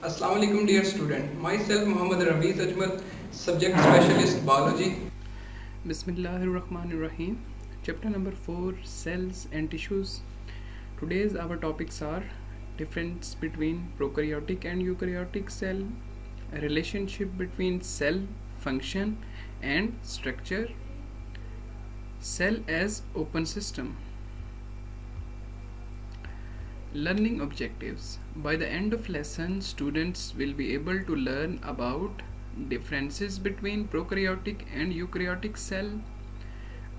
Assalamu alaikum dear student. Myself Muhammad Raviz Ajmal, subject specialist biology. Bismillahirrahmanirrahim. Chapter number 4, cells and tissues. Today's our topics are difference between prokaryotic and eukaryotic cell, a relationship between cell function and structure, cell as open system. Learning objectives. By the end of lesson, students will be able to learn about differences between prokaryotic and eukaryotic cell,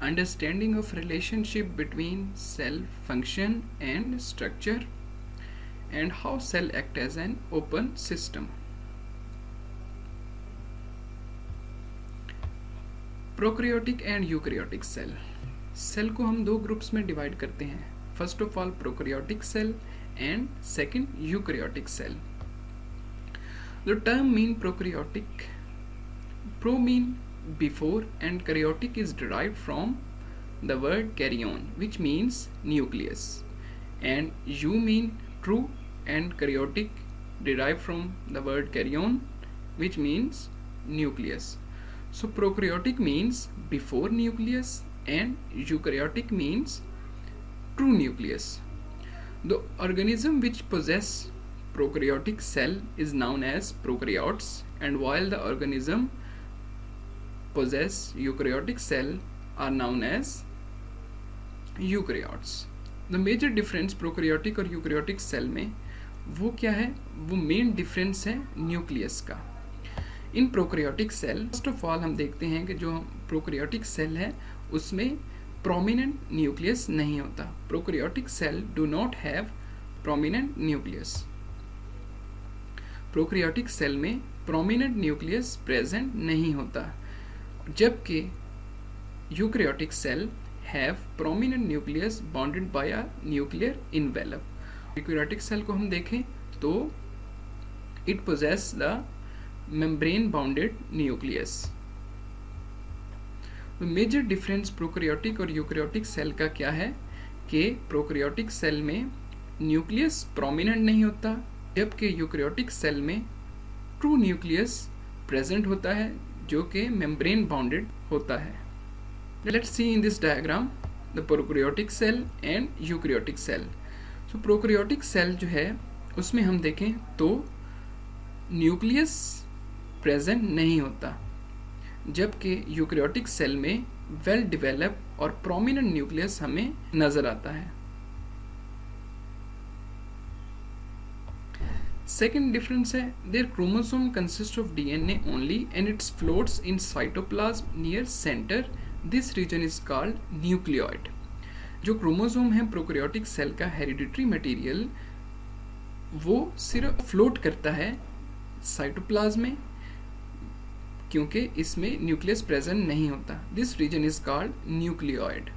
understanding of relationship between cell function and structure, and how cell act as an open system. Prokaryotic and eukaryotic cell को हम दो groups में divide करते हैं. First of all prokaryotic cell and second eukaryotic cell. The term mean prokaryotic, pro mean before and karyotic is derived from the word karyon which means nucleus, and you mean true and karyotic derived from the word karyon which means nucleus. So prokaryotic means before nucleus and eukaryotic means true nucleus. The organism which possess prokaryotic cell is known as prokaryotes, and while the organism possess eukaryotic cell are known as eukaryotes. The major difference prokaryotic और eukaryotic cell में वो क्या है? वो main difference है nucleus का. In prokaryotic cell first of all हम देखते हैं कि जो प्रोकैरियोटिक सेल है उसमें प्रोमिनेंट न्यूक्लियस नहीं होता. Prokaryotic cell do not have prominent nucleus. Prokaryotic cell में प्रोमिनेंट न्यूक्लियस प्रेजेंट नहीं होता, जबकि eukaryotic cell have prominent nucleus bonded by a nuclear envelope. Eukaryotic cell को हम देखें तो it possesses the membrane bounded nucleus. तो मेजर डिफरेंस प्रोकैरियोटिक और यूकैरियोटिक सेल का क्या है कि प्रोकैरियोटिक सेल में न्यूक्लियस प्रोमिनेंट नहीं होता, जबकि यूकैरियोटिक सेल में ट्रू न्यूक्लियस प्रेजेंट होता है जो कि मेम्ब्रेन बाउंडेड होता है. Let's see in this diagram the prokaryotic cell and eukaryotic cell. तो प्रोकैरियोटिक सेल जो है उसमें हम देखें तो न्यूक्लियस प्रेजेंट नहीं होता, जबकि यूकैरियोटिक सेल में वेल डेवलप और प्रोमिनेंट न्यूक्लियस हमें नजर आता है. सेकेंड डिफरेंस है there chromosome consist of DNA only and it's floats in cytoplasm near centre. This region is called nucleoid. जो क्रोमोसोम है प्रोकैरियोटिक सेल का हेरिडिटरी मटेरियल वो सिर्फ फ्लोट करता है साइटोप्लाज्म में, क्योंकि इसमें न्यूक्लियस प्रेजेंट नहीं होता. This region is called nucleoid,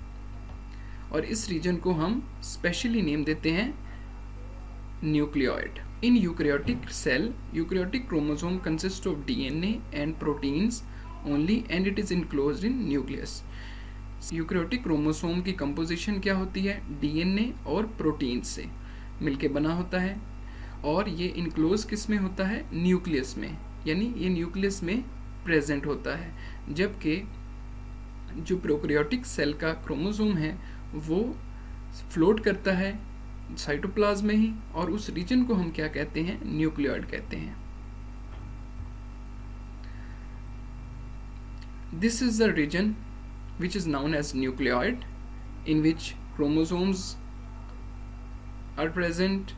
और इस रीजन को हम स्पेशली नेम देते हैं nucleoid. In eukaryotic cell eukaryotic chromosome consist of DNA and proteins only and it is enclosed in nucleus. Eukaryotic chromosome की कंपोजिशन क्या होती है? डीएनए और प्रोटीन से मिलके बना होता है, और ये इनक्लोज किस में होता है? न्यूक्लियस में, यानी ये न्यूक्लियस में प्रेजेंट होता है. जबकि जो प्रोकैरियोटिक सेल का क्रोमोसोम है वो फ्लोट करता है साइटोप्लाज्म में ही, और उस रीजन को हम क्या कहते हैं? न्यूक्लियोइड कहते हैं. This is the region which is known as nucleoid, in which chromosomes are present,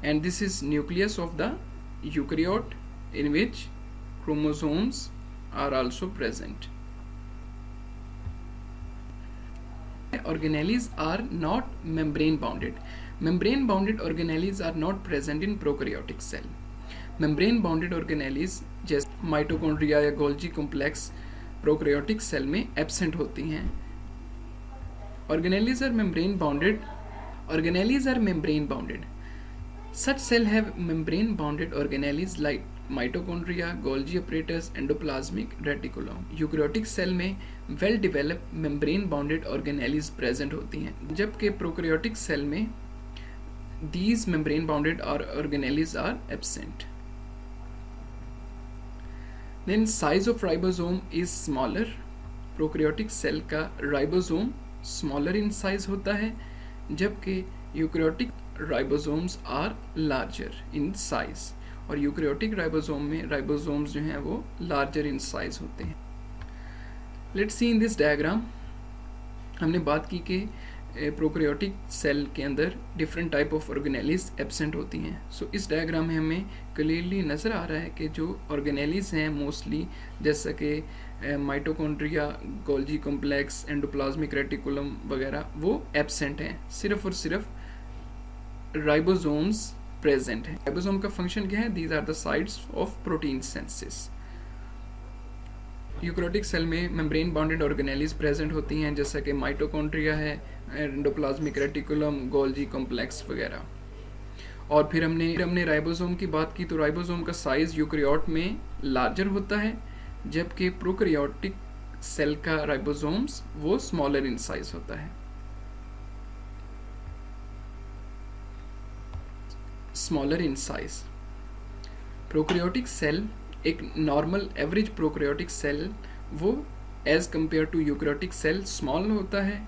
and this is nucleus of the eukaryote in which chromosomes are also present. Organelles are not membrane bounded. Membrane bounded organelles are not present in prokaryotic cell. Membrane bounded organelles जैसे mitochondria या Golgi complex prokaryotic cell में absent होती हैं. Organelles are membrane bounded. Organelles are membrane bounded. Such cell have membrane bounded organelles like mitochondria, Golgi apparatus, endoplasmic reticulum. Eukaryotic cell में well develop membrane bounded organelles present होती हैं, जबकि prokaryotic cell में these membrane bounded organelles are absent. Then size of ribosome is smaller. Prokaryotic cell का ribosome smaller in size होता है, जबकि eukaryotic ribosomes are larger in size, और eukaryotic ribosome में राइबोसोम्स जो हैं वो लार्जर इन साइज होते हैं. Let's see in this diagram. हमने बात की कि प्रोकैरियोटिक सेल के अंदर different type of organelles absent होती हैं. सो इस डायग्राम में हमें क्लियरली नज़र आ रहा है कि जो ऑर्गेनेलिस हैं मोस्टली, जैसा कि mitochondria, Golgi complex, endoplasmic reticulum वगैरह, वो एब्सेंट हैं. सिर्फ और सिर्फ राइबोसोम्स प्रेजेंट हैं. राइबोसोम का फंक्शन क्या है? These are the sites of protein synthesis. Eukaryotic cell में मेम्ब्रेन बाउंडेड ऑर्गेनेलिस प्रेजेंट होती हैं, जैसा कि माइटोकॉन्ड्रिया है, एंडोप्लाज्मिक रेटिकुलम, गोल्जी कॉम्प्लेक्स वगैरह. और फिर हमने राइबोसोम की बात की, तो राइबोसोम का साइज यूकैरियोट में लार्जर होता है, जबकि प्रोकैरियोटिक सेल का राइबोसोम्स वो स्मॉलर इन साइज होता है. Smaller in size. Prokaryotic cell, एक नॉर्मल एवरेज प्रोकैरियोटिक सेल वो as compare to eukaryotic cell small होता है,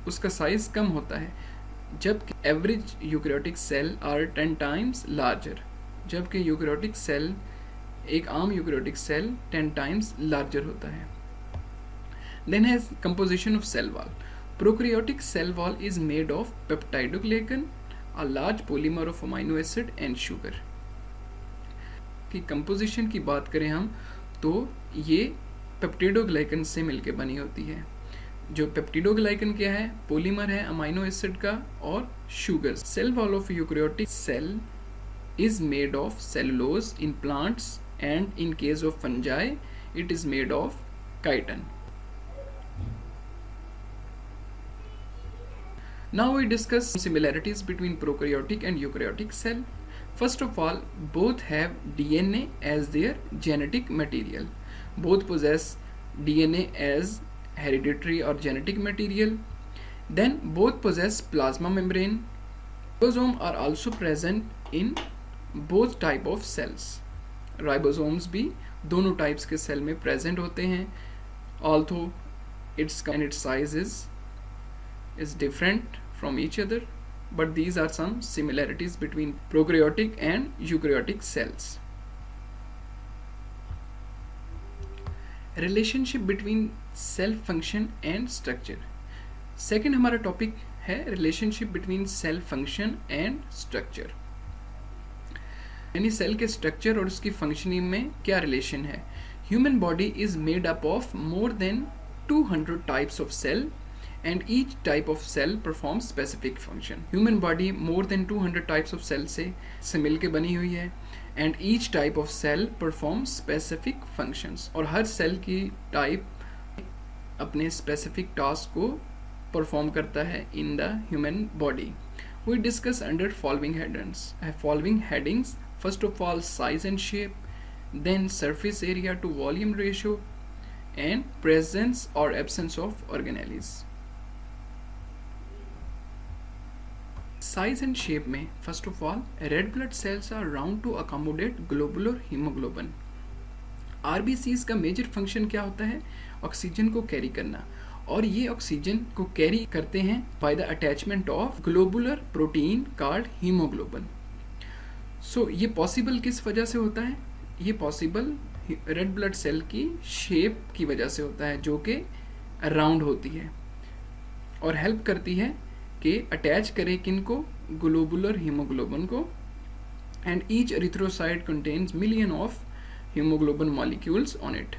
उसका साइज कम होता है, जबकि average eukaryotic cell are 10 times larger, जबकि यूकैरियोटिक सेल, एक आम यूकैरियोटिक सेल 10 टाइम्स लार्जर होता है. Then has composition of cell wall. Prokaryotic cell wall is made of peptidoglycan, a large polymer of amino acid and sugar. की composition की बात करें हम, तो ये पेप्टिडोग्लाइकन से मिलकर बनी होती है. जो पेप्टिडोग्लाइकन क्या है? पॉलीमर है अमीनो एसिड का और sugar. Cell wall of eukaryotic cell is made of cellulose in plants, and in case of fungi it is made of chitin. Now we discuss similarities between prokaryotic and eukaryotic cell. First of all, both have DNA as their genetic material. Both possess DNA as hereditary or genetic material. Then both possess plasma membrane. Ribosomes are also present in both type of cells. Ribosomes भी दोनों types के cell में present होते हैं, although its size is different from each other, but these are some similarities between prokaryotic and eukaryotic cells. Relationship between cell function and structure. Second हमारा topic है relationship between cell function and structure. यानी cell के structure और उसकी functioning में क्या relation है. Human body is made up of more than 200 types of cell, and each type of cell perform specific function. Human body more than 200 types of cell से मिलकर बनी हुई है, and each type of cell perform specific functions. और हर cell की type अपने specific task को परफॉर्म करता है in the human body. We discuss under following headings. First of all, size and shape, then surface area to volume ratio, and presence or absence of organelles. Size and shape में first of all, red blood cells are round to accommodate globular hemoglobin. RBCs का major function क्या होता है? Oxygen को carry करना, और ये oxygen को कैरी करते हैं by the attachment of globular protein called haemoglobin. So ये पॉसिबल किस वजह से होता है? ये पॉसिबल रेड ब्लड सेल की शेप की वजह से होता है, जो कि राउंड होती है और हेल्प करती है कि अटैच करे किनको? ग्लोबुलर हीमोग्लोबिन को. And each erythrocyte contains million of haemoglobin molecules on it.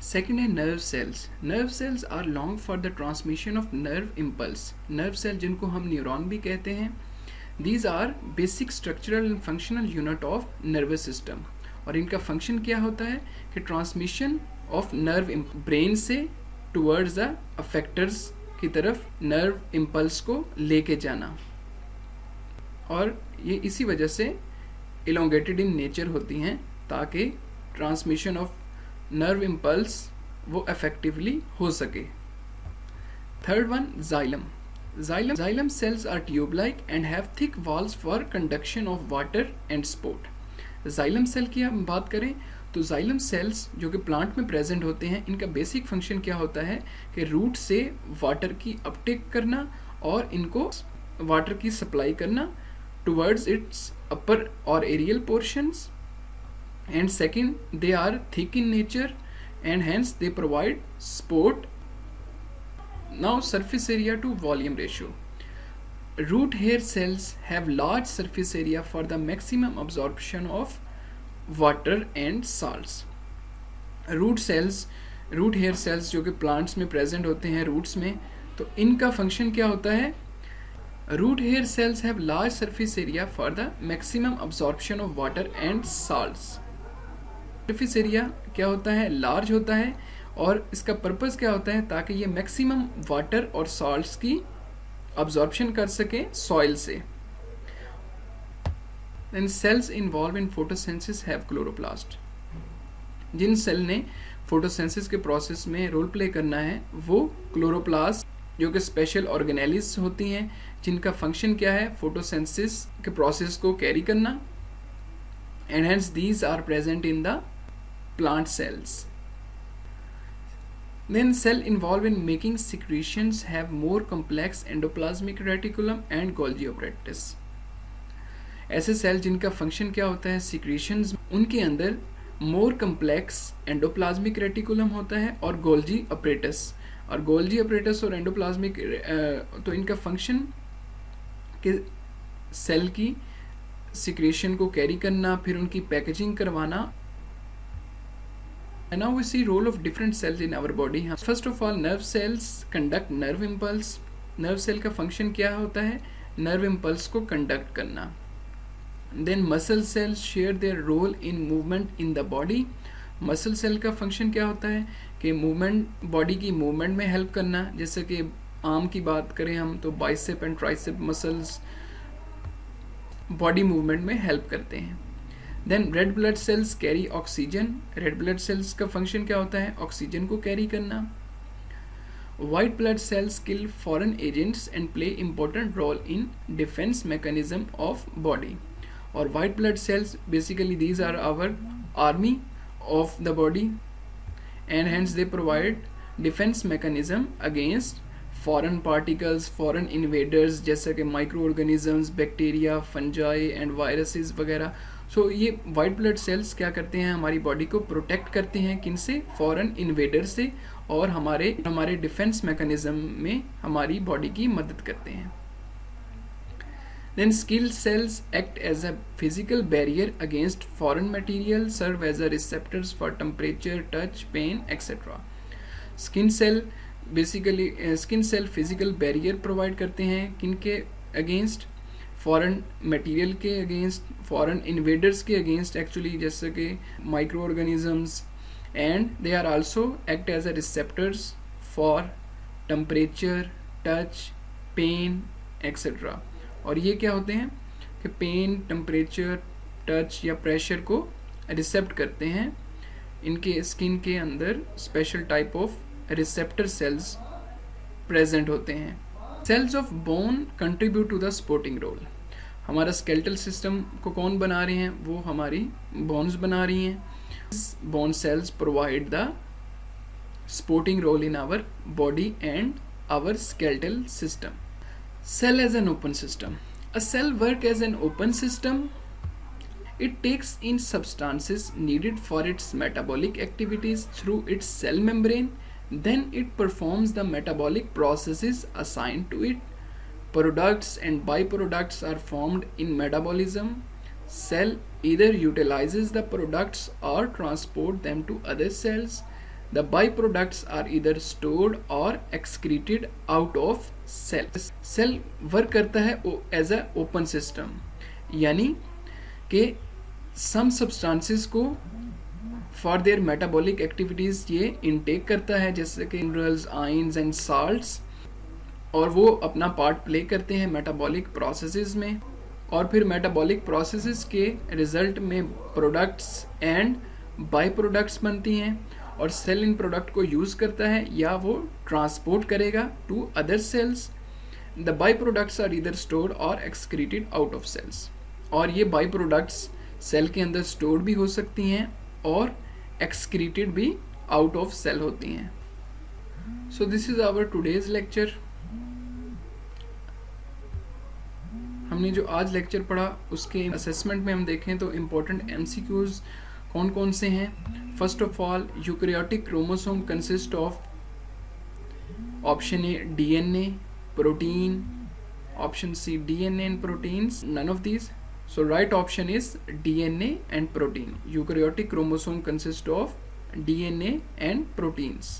Second है nerve cells. Nerve cells are long for the transmission of nerve impulse. Nerve cell जिनको हम न्यूरॉन भी कहते हैं, these are basic structural and functional unit of nervous system. और इनका function क्या होता है कि ट्रांसमिशन ऑफ नर्व ब्रेन से टुवर्ड्स द अफेक्टर्स की तरफ नर्व इम्पल्स को लेके जाना. और ये इसी वजह से इलोंगेटेड इन नेचर होती हैं, ताकि ट्रांसमिशन ऑफ नर्व इम्पल्स वो इफेक्टिवली हो सके. Third one, xylem. Xylem cells are tube-like and have thick walls for conduction of water and sport. Xylem cell की हम बात करें तो xylem cells जो कि प्लांट में प्रेजेंट होते हैं, इनका बेसिक फंक्शन क्या होता है कि रूट से वाटर की अपटेक करना और इनको वाटर की सप्लाई करना towards its upper or aerial portions, and second they are thick in nature and hence they provide support. Now surface area to volume ratio. Root hair cells have large surface area for the maximum absorption of water and salts. Root hair cells जो कि plants में present होते हैं roots में, तो इनका function क्या होता है? Root hair cells have large surface area for the maximum absorption of water and salts. Surface area क्या होता है? Large होता है और इसका purpose क्या होता है? ताकि ये maximum water और salts की absorption कर सके soil से. Then cells involved in photosynthesis have chloroplast. जिन सेल ने photosynthesis के process में रोल प्ले करना है वो क्लोरोप्लास्ट जो कि स्पेशल ऑर्गेनेलिस होती हैं, जिनका फंक्शन क्या है? फोटोसिंथेसिस के प्रोसेस को कैरी करना, and hence these are present in the plant cells. Then cell involve in making secretions have more complex endoplasmic reticulum and Golgi apparatus. ऐसे सेल जिनका फंक्शन क्या होता है? सिक्रीशंस, उनके अंदर मोर कॉम्प्लेक्स एंडोप्लाज्मिक रेटिकुलम होता है और गोल्जी ऑपरेटस. और गोल्जी ऑपरेटस और एंडोप्लाज्मिक तो इनका फंक्शन कि सेल की सिक्रेशन को कैरी करना, फिर उनकी पैकेजिंग करवाना. And now we see role of different cells in our body. First of all, nerve cells conduct nerve impulse. Nerve cell का फंक्शन क्या होता है? Nerve impulse को कंडक्ट करना. Then muscle cells share their role in movement in the body. Muscle cell का function क्या होता है कि मूवमेंट, बॉडी की मूवमेंट में हेल्प करना. जैसे कि आर्म की बात करें हम तो bicep and tricep muscles body movement में हेल्प करते हैं. Then red blood cells carry oxygen. Red blood cells का फंक्शन क्या होता है? ऑक्सीजन को कैरी करना. White blood cells kill foreign agents and play important role in defence mechanism of body. और white blood cells basically these are our army of the body and hence they provide defense mechanism against foreign particles, foreign invaders जैसे कि microorganisms, bacteria, fungi and viruses वगैरह. So ये white blood cells क्या करते हैं? हमारी body को protect करते हैं किनसे? फॉरेन इन्वेडर से, और हमारे डिफेंस मैकेनिज्म में हमारी बॉडी की मदद करते हैं. Then skill cells act as a physical barrier against foreign material, serve as a receptors for temperature, touch, pain, etc. Skin cell physical barrier provide करते हैं किनके against? foreign material के against, foreign invaders के against actually, जैसे कि microorganisms, and they are also act as a receptors for temperature, touch, pain, etc. और ये क्या होते हैं कि पेन, टेम्परेचर, टच या प्रेशर को रिसेप्ट करते हैं. इनके स्किन के अंदर special type of receptor cells present होते हैं. Cells of bone contribute to the supporting role. हमारा स्केलेटल सिस्टम को कौन बना रहे हैं? वो हमारी बोन्स बना रही हैं. Bone cells provide the supporting role in our body and our skeletal system. Cell as an open system. A cell works as an open system. It takes in substances needed for its metabolic activities through its cell membrane. Then it performs the metabolic processes assigned to it. Products and byproducts are formed in metabolism. Cell either utilizes the products or transport them to other cells. The byproducts are either stored or excreted out of cell. Cell work करता है as a open system, यानी कि some substances को for their metabolic activities ये intake करता है, जैसे कि minerals, ions and salts, और वो अपना पार्ट प्ले करते हैं मेटाबॉलिक प्रोसेसेस में. और फिर मेटाबॉलिक प्रोसेसेस के रिजल्ट में प्रोडक्ट्स एंड बाई प्रोडक्ट्स बनती हैं. और सेल इन प्रोडक्ट को यूज़ करता है या वो ट्रांसपोर्ट करेगा to other cells. The by products are either stored और एक्सक्रीटेड आउट ऑफ सेल्स। और ये बाई प्रोडक्ट्स सेल के अंदर स्टोर भी हो सकती हैं और एक्सक्रीटेड भी आउट ऑफ सेल होती हैं। So this is our today's lecture. हमने जो आज लेक्चर पढ़ा उसके असेसमेंट में हम देखें तो इम्पोर्टेंट एमसीक्यूज कौन कौन से हैं। First of all, eukaryotic chromosome consist of option A DNA, protein, option C DNA and proteins, none of these. So right option is DNA and protein. Eukaryotic chromosome consists of DNA and proteins.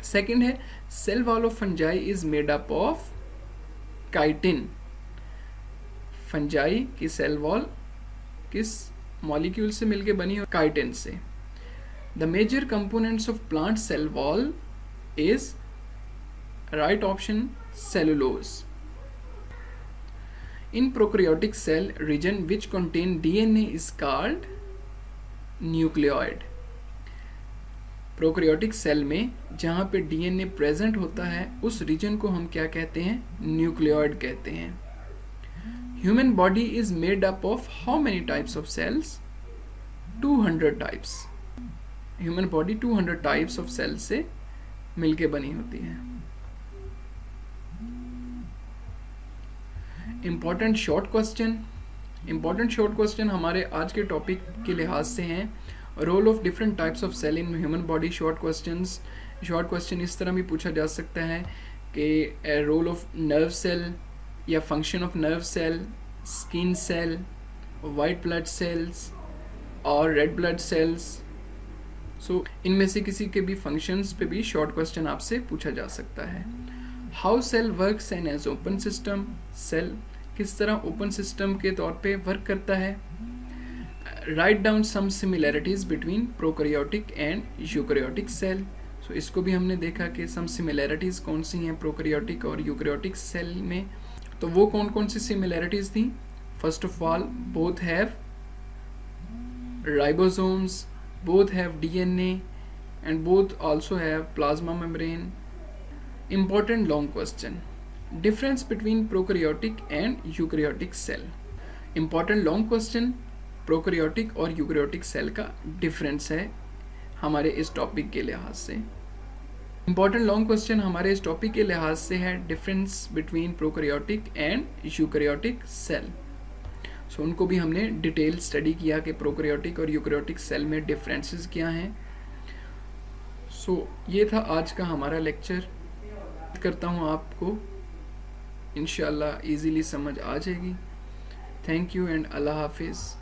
Second है cell wall of fungi is made up of chitin. Fungi की cell wall किस molecule से मिलके बनी है? chitin से. The major components of plant cell wall is right option cellulose. In prokaryotic cell, region which contain DNA is called nucleoid. Prokaryotic cell में जहाँ पे DNA प्रेजेंट होता है उस रीजन को हम क्या कहते हैं? न्यूक्लियोइड कहते हैं। Human body is made up of how many types of cells? 200 types. Human body 200 types of cell से मिलके बनी होती है। इम्पॉर्टेंट शॉर्ट क्वेश्चन हमारे आज के टॉपिक के लिहाज से हैं। Role of different types of cell in human body. Short question इस तरह भी पूछा जा सकता है कि रोल ऑफ नर्व सेल या function of nerve cell, skin cell, white blood cells और रेड ब्लड सेल्स। सो इनमें से किसी के भी फंक्शंस पे भी शॉर्ट क्वेश्चन आपसे पूछा जा सकता है। How cell works and as open system. Cell किस तरह ओपन सिस्टम के तौर पे वर्क करता है। Write down some similarities between prokaryotic and eukaryotic cell. So इसको भी हमने देखा कि सम सिमिलैरिटीज कौन सी हैं प्रोकैरियोटिक और यूकैरियोटिक सेल में। तो वो कौन कौन सी सिमिलैरिटीज थी? First of all, both have ribosomes, both have DNA and both also have plasma membrane. Important long question. Difference between prokaryotic and eukaryotic cell. Important long question. Prokaryotic और eukaryotic cell का difference है हमारे इस topic के लिहाज से। Important long question हमारे इस टॉपिक के लिहाज से है difference between prokaryotic and eukaryotic cell. So उनको भी हमने डिटेल स्टडी किया कि प्रोकैरियोटिक और यूकैरियोटिक सेल में डिफरेंसेस क्या हैं। सो ये था आज का हमारा लेक्चर। करता हूँ आपको इंशाल्लाह इजीली समझ आ जाएगी। थैंक यू एंड अल्लाह हाफिज़।